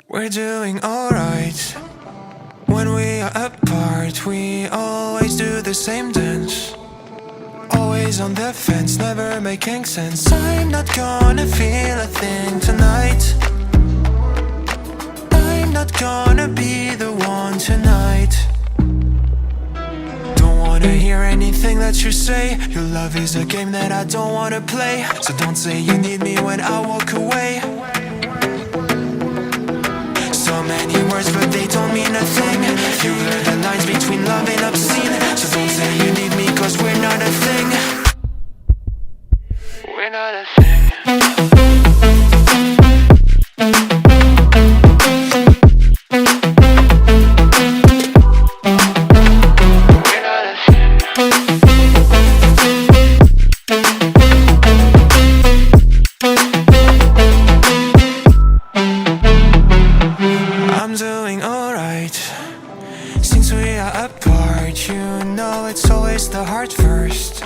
We're doing alright. When we are apart, we always do the same dance. Always on the fence, never making sense. I'm not gonna feel a thing tonight. I'm not gonna be the one tonight. Don't wanna hear anything that you say. Your love is a game that I don't wanna play. So don't say you need me when I walk away. So many words but they don't mean a thing. You blur the lines between love and obscene. So don't say you need me cause we're not a thing. We're not a thing. We're not a thing. I'm doing alright. Since we are apart, you know it's always the heart first.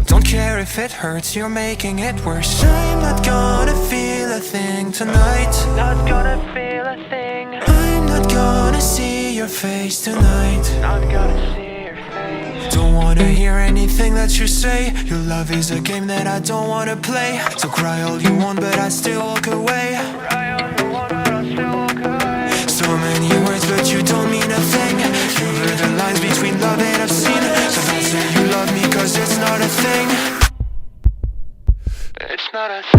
Don't care if it hurts, you're making it worse. I'm not gonna feel a thing tonight. Not gonna feel a thing. I'm not gonna see your face tonight. Not gonna see your face. Don't wanna hear anything that you say. Your love is a game that I don't wanna play. So cry all you want but I still walk away. Cry all you want but I still walk away. So many words but you don't mean a thing. You blur the lines between love and obscene. So don't say you love me cause it's not a thing. It's not a thing.